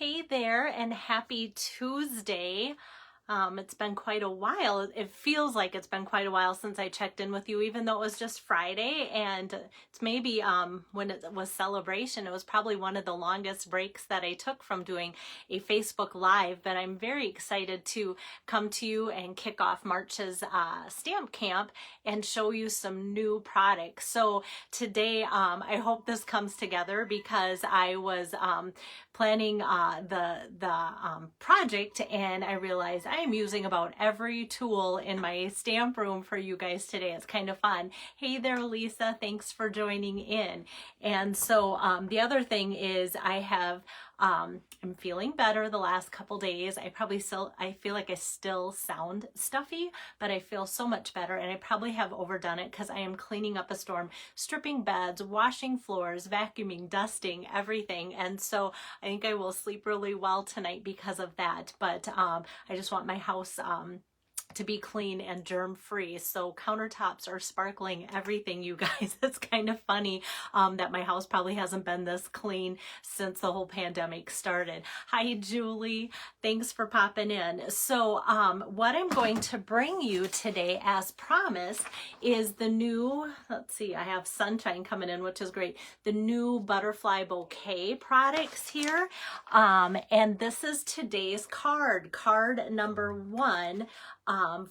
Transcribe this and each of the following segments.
Hey there, and happy Tuesday. It's been quite a while. It feels like it's been quite a while since I checked in with you, even though it was just Friday. And it's maybe when it was celebration, it was probably one of the longest breaks that I took from doing a Facebook Live. But I'm very excited to come to you and kick off March's stamp camp and show you some new products. So today, I hope this comes together because I was planning the project, and I realized I am using about every tool in my stamp room for you guys today. It's kind of fun. Hey there, Lisa. Thanks for joining in. And so the other thing is I'm feeling better the last couple days. I feel like I still sound stuffy, but I feel so much better, and I probably have overdone it because I am cleaning up a storm, stripping beds, washing floors, vacuuming, dusting, everything. And so I think I will sleep really well tonight because of that. But I just want my house to be clean and germ-free. So countertops are sparkling, everything, you guys. It's kind of funny that my house probably hasn't been this clean since the whole pandemic started. Hi, Julie. Thanks for popping in. So what I'm going to bring you today, as promised, is the new, let's see, I have sunshine coming in, which is great, the new Butterfly Bouquet products here. And this is today's card number 1.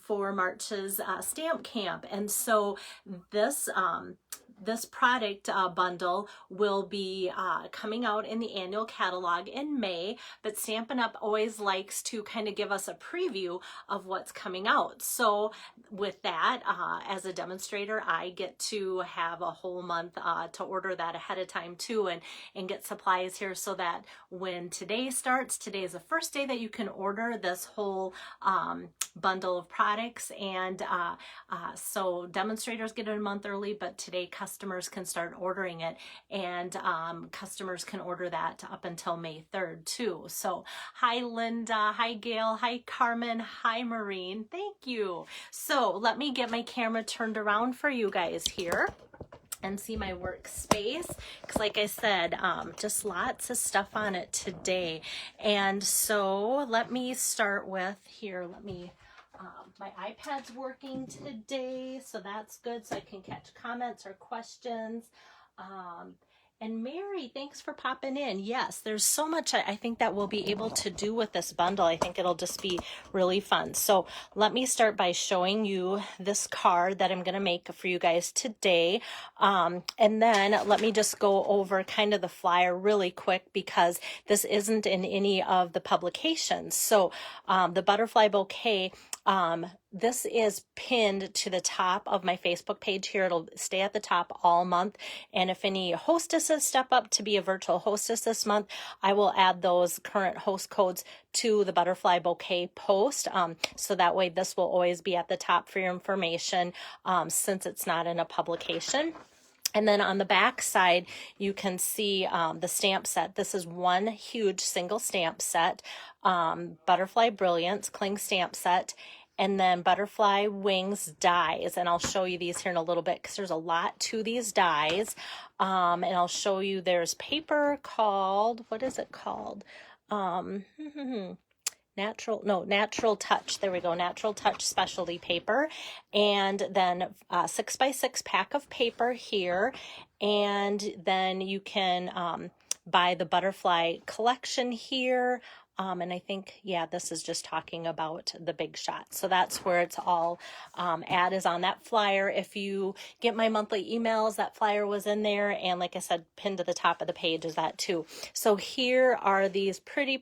For March's stamp camp. And so this product bundle will be coming out in the annual catalog in May, but Stampin' Up! Always likes to kind of give us a preview of what's coming out. So with that, as a demonstrator, I get to have a whole month to order that ahead of time too, and get supplies here so that when today starts, today is the first day that you can order this whole bundle of products. And so demonstrators get it a month early, but today customers can start ordering it, and customers can order that up until May 3rd too. So hi Linda, hi Gail, hi Carmen, hi Maureen, thank you. So let me get my camera turned around for you guys here and see my workspace, because like I said, just lots of stuff on it today. And so let me start with here, my iPad's working today, so that's good, so I can catch comments or questions. And Mary, thanks for popping in. Yes, there's so much I think that we'll be able to do with this bundle. I think it'll just be really fun. So let me start by showing you this card that I'm going to make for you guys today. And then let me just go over kind of the flyer really quick, because this isn't in any of the publications. So the Butterfly Bouquet, this is pinned to the top of my Facebook page here. It'll stay at the top all month. And if any hostesses step up to be a virtual hostess this month, I will add those current host codes to the Butterfly Bouquet post. So that way this will always be at the top for your information, since it's not in a publication. And then on the back side, you can see the stamp set. This is one huge single stamp set, Butterfly Brilliance Cling Stamp Set, and then Butterfly Wings dies. And I'll show you these here in a little bit, because there's a lot to these dies. And I'll show you, there's paper called, what is it called? Natural Touch. There we go. Natural Touch specialty paper. And then 6x6 pack of paper here. And then you can buy the Butterfly collection here. And I think, yeah, this is just talking about the Big Shot. So that's where it's all at, is on that flyer. If you get my monthly emails, that flyer was in there. And like I said, pinned to the top of the page is that too. So here are these pretty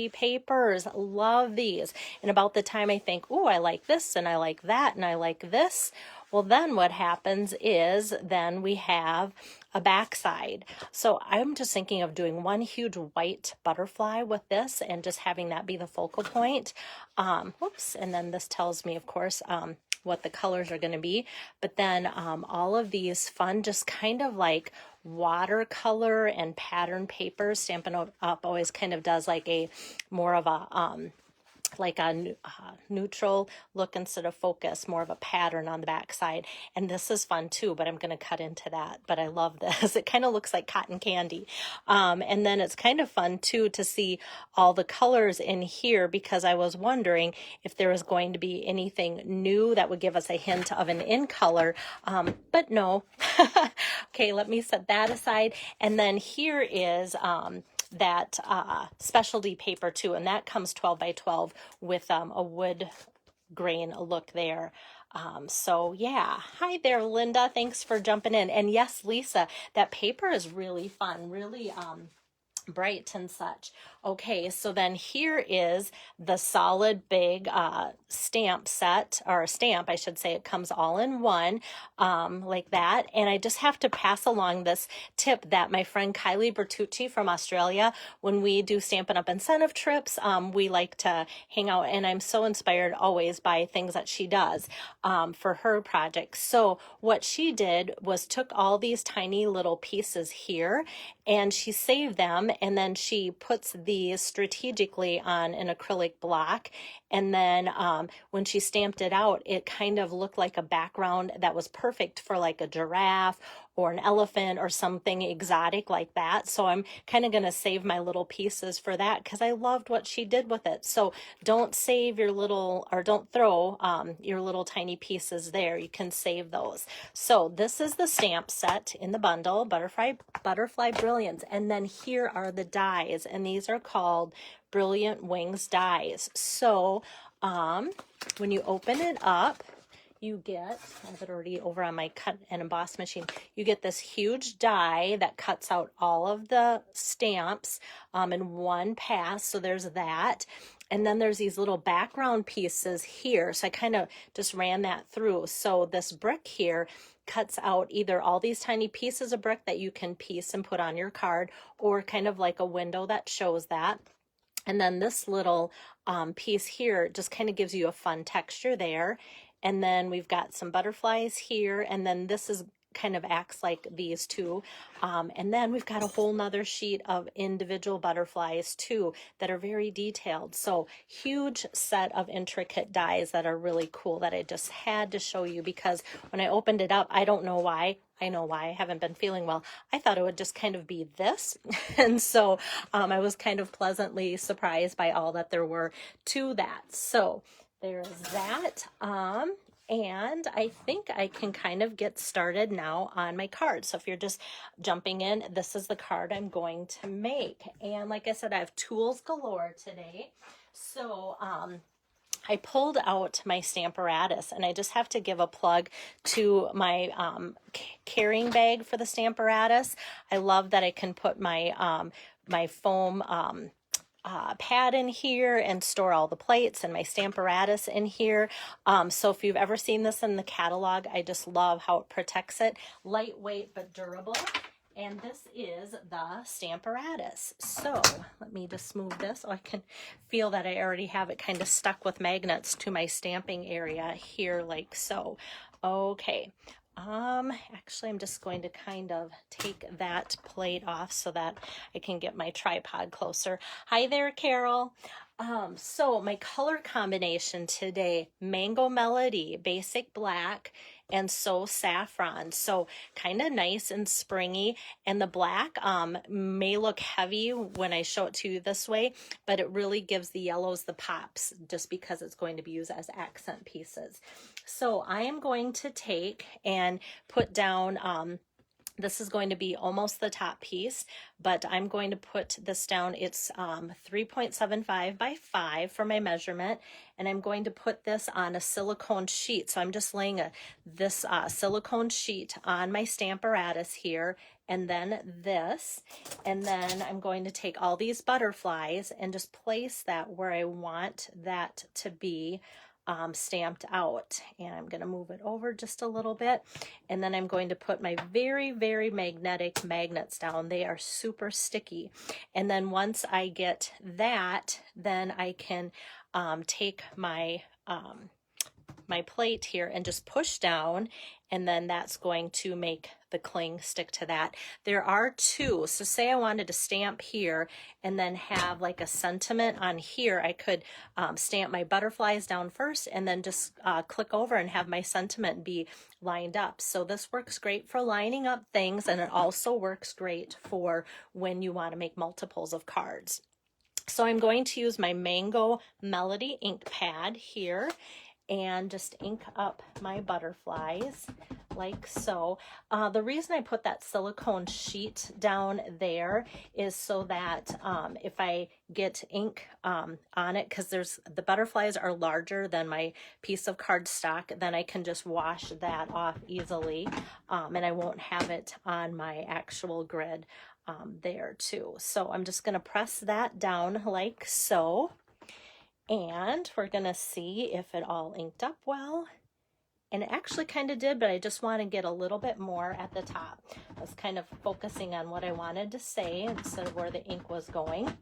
papers. Love these. And about the time I think, oh, I like this and I like that and I like this, well, then what happens is then we have a backside. So I'm just thinking of doing one huge white butterfly with this and just having that be the focal point. Whoops. And then this tells me, of course, what the colors are going to be. But then all of these fun, just kind of like watercolor and pattern papers. Stampin' Up! Always kind of does like a more of a like a neutral look instead of focus, more of a pattern on the back side. And this is fun too, but I'm going to cut into that. But I love this. It kind of looks like cotton candy. And then it's kind of fun too to see all the colors in here, because I was wondering if there was going to be anything new that would give us a hint of an in color, but no. Okay, let me set that aside. And then here is that specialty paper too, and that comes 12 by 12 with a wood grain look there. So yeah, hi there, Linda. Thanks for jumping in. And yes, Lisa, that paper is really fun, really bright and such. Okay, so then here is the solid big stamp set, or stamp, I should say. It comes all in one, like that. And I just have to pass along this tip that my friend Kylie Bertucci from Australia, when we do Stampin' Up! Incentive trips, we like to hang out, and I'm so inspired always by things that she does for her projects. So what she did was took all these tiny little pieces here, and she saved them, and then she puts these strategically on an acrylic block. And then when she stamped it out, it kind of looked like a background that was perfect for like a giraffe or an elephant or something exotic like that. So I'm kind of going to save my little pieces for that, because I loved what she did with it. So don't save your little, or don't throw your little tiny pieces there. You can save those. So this is the stamp set in the bundle, Butterfly Brilliance. And then here are the dies, and these are called Brilliant Wings dies. So when you open it up, you get, I have it already over on my cut and emboss machine, you get this huge die that cuts out all of the stamps in one pass. So there's that. And then there's these little background pieces here. So I kind of just ran that through. So this brick here cuts out either all these tiny pieces of brick that you can piece and put on your card, or kind of like a window that shows that. And then this little piece here just kind of gives you a fun texture there. And then we've got some butterflies here, and then this is kind of acts like these two. And then we've got a whole nother sheet of individual butterflies too that are very detailed. So huge set of intricate dies that are really cool that I just had to show you, because when I opened it up, I don't know why. I know why, I haven't been feeling well. I thought it would just kind of be this. And so I was kind of pleasantly surprised by all that there were to that. So there's that. And I think I can kind of get started now on my card. So if you're just jumping in, this is the card I'm going to make. And like I said, I have tools galore today. So I pulled out my Stamparatus, and I just have to give a plug to my carrying bag for the Stamparatus. I love that I can put my my foam pad in here and store all the plates, and my Stamparatus in here. So if you've ever seen this in the catalog, I just love how it protects it. Lightweight but durable. And this is the Stamparatus. So let me just move this. Oh, I can feel that I already have it kind of stuck with magnets to my stamping area here, like so. Okay. Actually, I'm just going to kind of take that plate off so that I can get my tripod closer. Hi there, Carol. So my color combination today, Mango Melody, basic black, and So Saffron. So kind of nice and springy. And the black may look heavy when I show it to you this way, but it really gives the yellows the pops, just because it's going to be used as accent pieces. So I am going to take and put down, this is going to be almost the top piece, but I'm going to put this down. It's 3.75 by 5 for my measurement, and I'm going to put this on a silicone sheet. So I'm just laying this silicone sheet on my Stamparatus here, and then this, and then I'm going to take all these butterflies and just place that where I want that to be stamped out. And I'm going to move it over just a little bit, and then I'm going to put my very, very magnetic magnets down. They are super sticky. And then once I get that, then I can take my my plate here and just push down, and then that's going to make the cling stick to that. There are two, so say I wanted to stamp here and then have like a sentiment on here, I could stamp my butterflies down first and then just click over and have my sentiment be lined up. So this works great for lining up things, and it also works great for when you want to make multiples of cards. So I'm going to use my Mango Melody ink pad here and just ink up my butterflies like so. The reason I put that silicone sheet down there is so that if I get ink on it, because the butterflies are larger than my piece of cardstock, then I can just wash that off easily, and I won't have it on my actual grid there too. So I'm just going to press that down like so, and we're going to see if it all inked up well. And it actually kind of did, but I just want to get a little bit more at the top. I was kind of focusing on what I wanted to say instead of where the ink was going.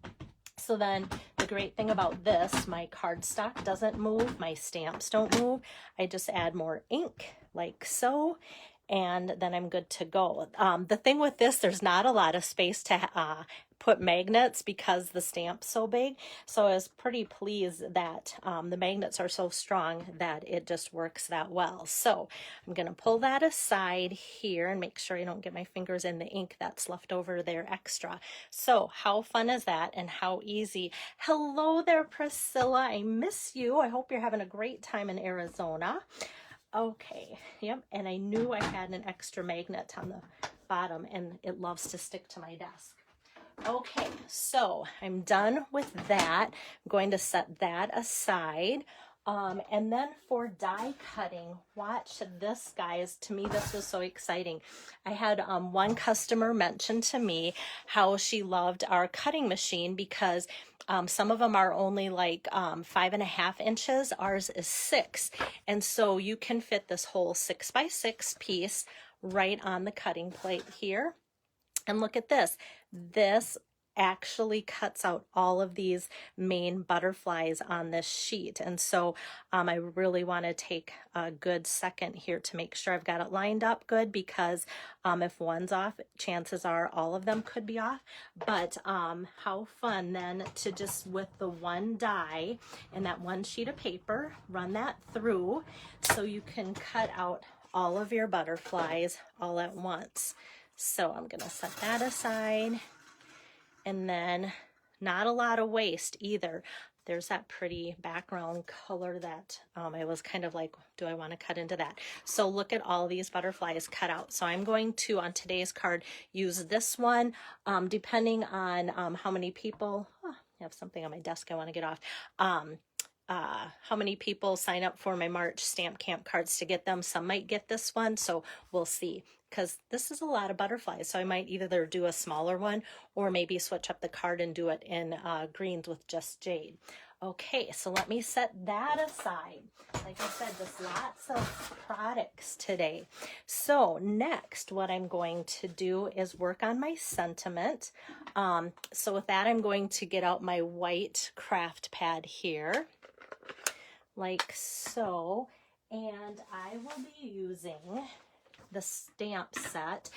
So then the great thing about this, my cardstock doesn't move, my stamps don't move. I just add more ink like so, and then I'm good to go. The thing with this, there's not a lot of space to put magnets because the stamp's so big. So I was pretty pleased that the magnets are so strong that it just works that well. So I'm going to pull that aside here and make sure I don't get my fingers in the ink that's left over there extra. So how fun is that, and how easy? Hello there, Priscilla. I miss you. I hope you're having a great time in Arizona. Okay, yep, and I knew I had an extra magnet on the bottom, and it loves to stick to my desk. Okay, so I'm done with that. I'm going to set that aside. And then for die cutting, watch this, guys. To me, this was so exciting. I had one customer mention to me how she loved our cutting machine because some of them are only like 5.5 inches. Ours is 6. And so you can fit this whole 6x6 piece right on the cutting plate here. And look at this. This actually cuts out all of these main butterflies on this sheet. And so I really want to take a good second here to make sure I've got it lined up good, because if one's off, chances are all of them could be off. But how fun then to just, with the one die and that one sheet of paper, run that through so you can cut out all of your butterflies all at once. So I'm going to set that aside, and then not a lot of waste either. There's that pretty background color that I was kind of like, do I want to cut into that? So look at all these butterflies cut out. So I'm going to, on today's card, use this one, depending on how many people, I have something on my desk I want to get off. How many people sign up for my March Stamp Camp cards to get them. Some might get this one, so we'll see, because this is a lot of butterflies. So I might either do a smaller one or maybe switch up the card and do it in greens with just jade. Okay, so let me set that aside. Like I said, there's lots of products today. So next, what I'm going to do is work on my sentiment. So with that, I'm going to get out my white craft pad here, like so, and I will be using the stamp set.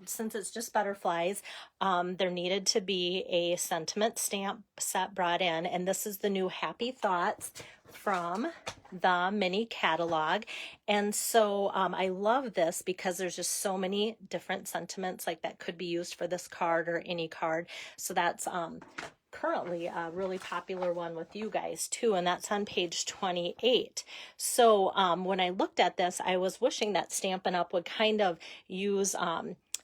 Since it's just butterflies, there needed to be a sentiment stamp set brought in, and this is the new Happy Thoughts from the mini catalog. And so I love this because there's just so many different sentiments like that could be used for this card or any card. So that's currently a really popular one with you guys too, and that's on page 28. So when I looked at this, I was wishing that Stampin' Up! Would kind of use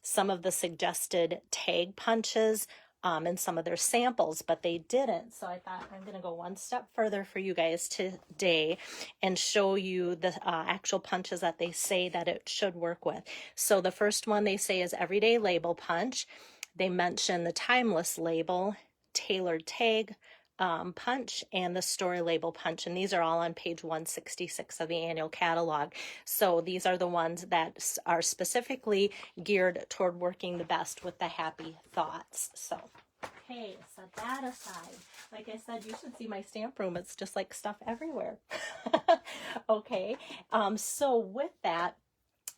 some of the suggested tag punches in some of their samples, but they didn't. So I thought I'm going to go one step further for you guys today and show you the actual punches that they say that it should work with. So the first one they say is Everyday Label Punch. They mention the Timeless Label, Tailored Tag punch, and the Story Label punch, and these are all on page 166 of the annual catalog. So these are the ones that are specifically geared toward working the best with the Happy Thoughts. So Okay, set that aside. Like I said, you should see my stamp room. It's just like stuff everywhere. Okay, so with that,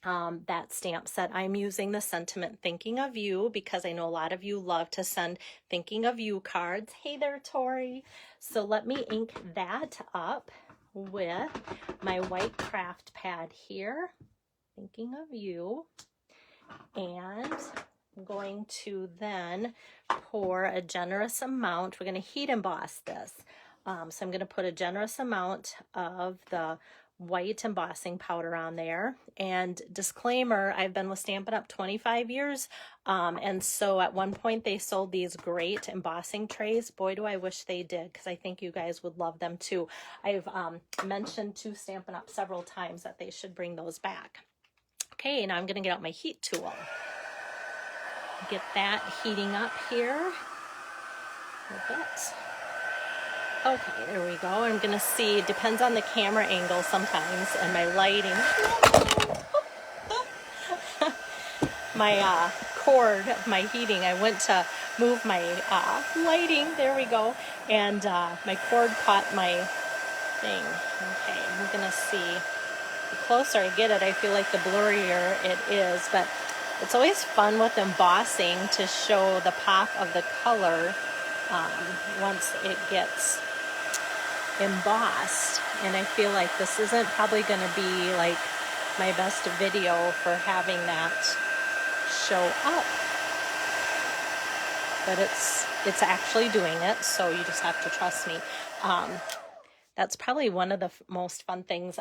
that stamp set, I'm using the sentiment Thinking of You because I know a lot of you love to send Thinking of You cards. Hey there, Tori. So let me ink that up with my white craft pad here, Thinking of You, and I'm going to then pour a generous amount. We're going to heat emboss this. So I'm going to put a generous amount of the white embossing powder on there. And disclaimer, I've been with Stampin' Up! 25 years. And so at one point they sold these great embossing trays. Boy, do I wish they did, because I think you guys would love them too. I've mentioned to Stampin' Up! Several times that they should bring those back. Okay, now I'm going to get out my heat tool. Get that heating up here a bit. Okay, there we go. I'm going to see, depends on the camera angle sometimes and my lighting. My cord of my heating, I went to move my lighting, there we go, and my cord caught my thing. Okay, I'm going to see. The closer I get it, I feel like the blurrier it is, but it's always fun with embossing to show the pop of the color once it gets embossed. And I feel like this isn't probably going to be like my best video for having that show up, but it's actually doing it, so you just have to trust me. That's probably one of the most fun things,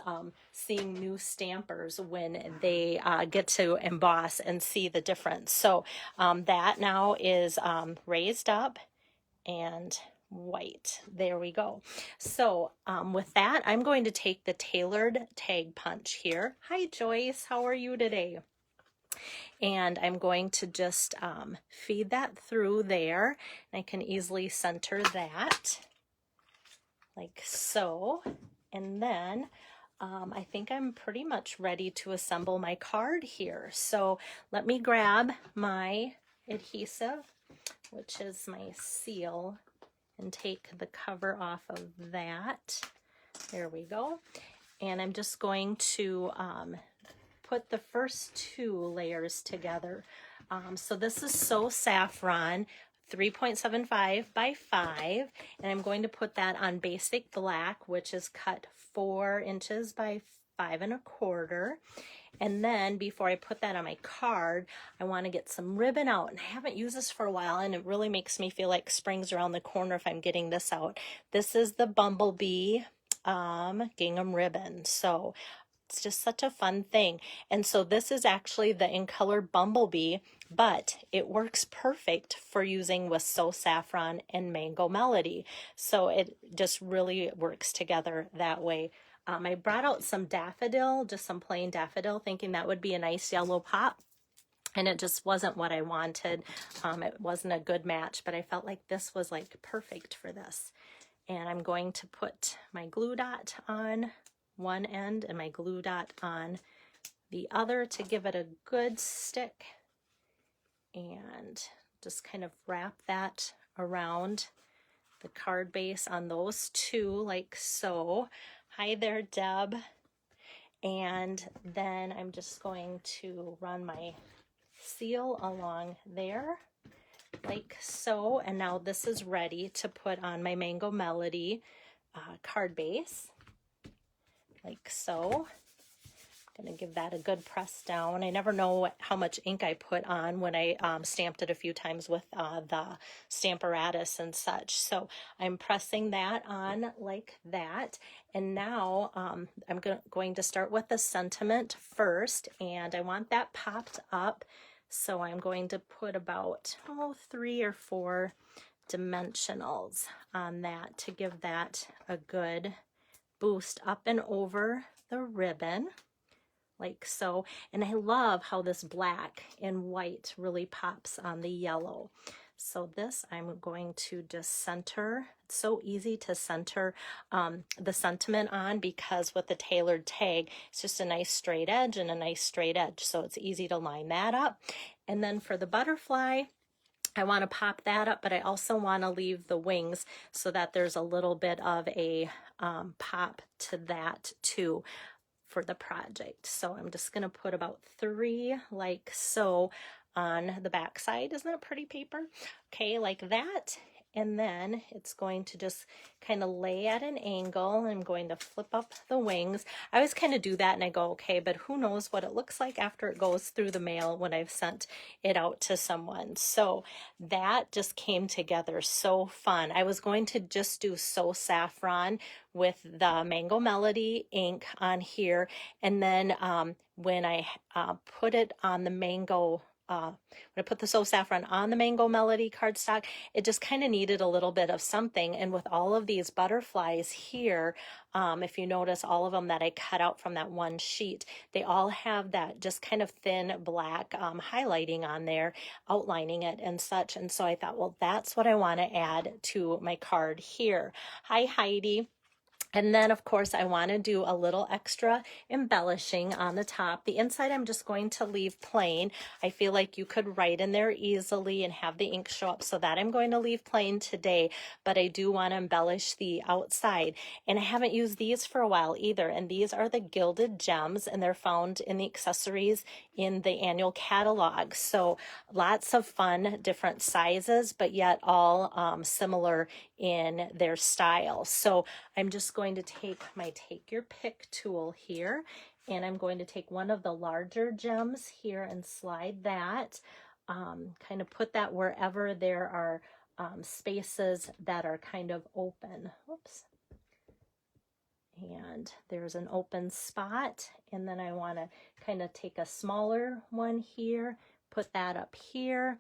seeing new stampers when they get to emboss and see the difference. So that now is raised up and white. There we go. So with that, I'm going to take the tailored tag punch here. Hi, Joyce. How are you today? And I'm going to just feed that through there. I can easily center that, like so. And then I think I'm pretty much ready to assemble my card here. So let me grab my adhesive, which is my seal, and take the cover off of that. There we go. And I'm just going to put the first two layers together. So this is So Saffron 3.75 by 5, and I'm going to put that on basic black, which is cut 4 inches by 5 1/4. And then before I put that on my card, I want to get some ribbon out, and I haven't used this for a while, and it really makes me feel like spring's around the corner if I'm getting this out. This is the Bumblebee gingham ribbon. So it's just such a fun thing. And so this is actually the In Color Bumblebee, but it works perfect for using with So Saffron and Mango Melody. So it just really works together that way. I brought out some daffodil, just some plain daffodil, thinking that would be a nice yellow pop. And it just wasn't what I wanted. It wasn't a good match, but I felt like this was like perfect for this. And I'm going to put my glue dot on one end and my glue dot on the other to give it a good stick, and just kind of wrap that around the card base on those two, like so. Hi there, Deb. And then I'm just going to run my seal along there, like so. And now this is ready to put on my Mango Melody card base, like so. I'm going to give that a good press down. I never know how much ink I put on when I stamped it a few times with the Stamparatus and such. So I'm pressing that on like that. And now I'm going to start with the sentiment first, and I want that popped up. So I'm going to put about 3 or 4 dimensionals on that to give that a good boost up and over the ribbon, like so. And I love how this black and white really pops on the yellow. So this I'm going to just center. It's so easy to center the sentiment on, because with the tailored tag, it's just a nice straight edge and a nice straight edge. So it's easy to line that up. And then for the butterfly, I want to pop that up, but I also want to leave the wings so that there's a little bit of a pop to that too for the project. So I'm just going to put about 3 like so on the back side. Isn't that pretty paper? Okay, like that. And then it's going to just kind of lay at an angle. I'm going to flip up the wings. I always kind of do that and I go, okay, but who knows what it looks like after it goes through the mail when I've sent it out to someone. So that just came together so fun. I was going to just do So Saffron with the Mango Melody ink on here. And then when I put it on the mango, when I put the So Saffron on the Mango Melody cardstock, it just kind of needed a little bit of something. And with all of these butterflies here, if you notice all of them that I cut out from that one sheet, they all have that just kind of thin black highlighting on there, outlining it and such. And so I thought, well, that's what I want to add to my card here. Hi, Heidi. And then, of course, I want to do a little extra embellishing on the top. The inside, I'm just going to leave plain. I feel like you could write in there easily and have the ink show up, so that I'm going to leave plain today. But I do want to embellish the outside. And I haven't used these for a while either. And these are the Gilded Gems, and they're found in the accessories in the annual catalog. So lots of fun, different sizes, but yet all similar in their style. So I'm just going to take my Take Your Pick tool here, and I'm going to take one of the larger gems here and slide that, kind of put that wherever there are spaces that are kind of open. Oops. And there's an open spot, and then I want to kind of take a smaller one here, put that up here,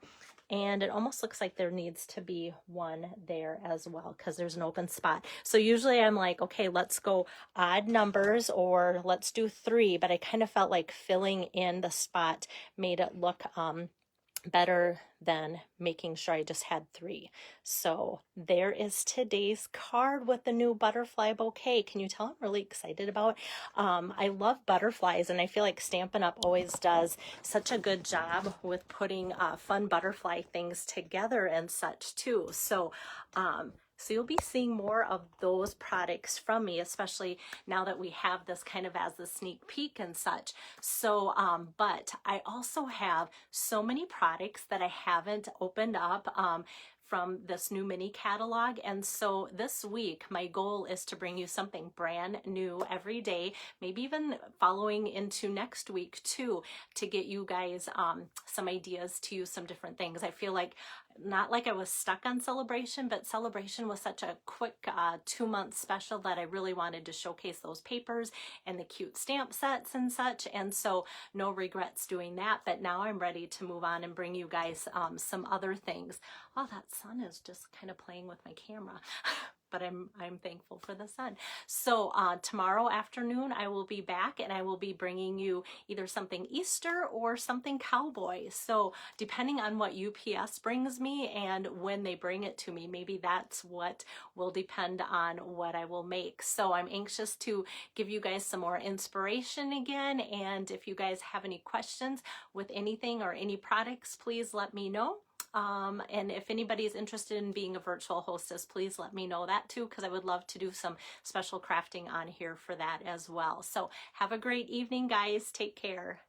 and it almost looks like there needs to be one there as well because there's an open spot. So usually I'm like, okay, let's go odd numbers or let's do 3, but I kind of felt like filling in the spot made it look better than making sure I just had 3. So there is today's card with the new butterfly bouquet. Can you tell I'm really excited about? I love butterflies, and I feel like Stampin' Up! Always does such a good job with putting fun butterfly things together and such too. So so you'll be seeing more of those products from me, especially now that we have this kind of as a sneak peek and such. So, but I also have so many products that I haven't opened up from this new mini catalog. And so this week, my goal is to bring you something brand new every day, maybe even following into next week too, to get you guys some ideas to use some different things. I feel like not like I was stuck on Celebration, but Celebration was such a quick 2-month special that I really wanted to showcase those papers and the cute stamp sets and such. And so no regrets doing that, but now I'm ready to move on and bring you guys some other things. Oh, that sun is just kind of playing with my camera. But I'm thankful for the sun. So tomorrow afternoon I will be back, and I will be bringing you either something Easter or something cowboy. So depending on what UPS brings me and when they bring it to me, maybe that's what will depend on what I will make. So I'm anxious to give you guys some more inspiration again. And if you guys have any questions with anything or any products, please let me know. And if anybody is interested in being a virtual hostess, please let me know that too, because I would love to do some special crafting on here for that as well. So have a great evening, guys. Take care.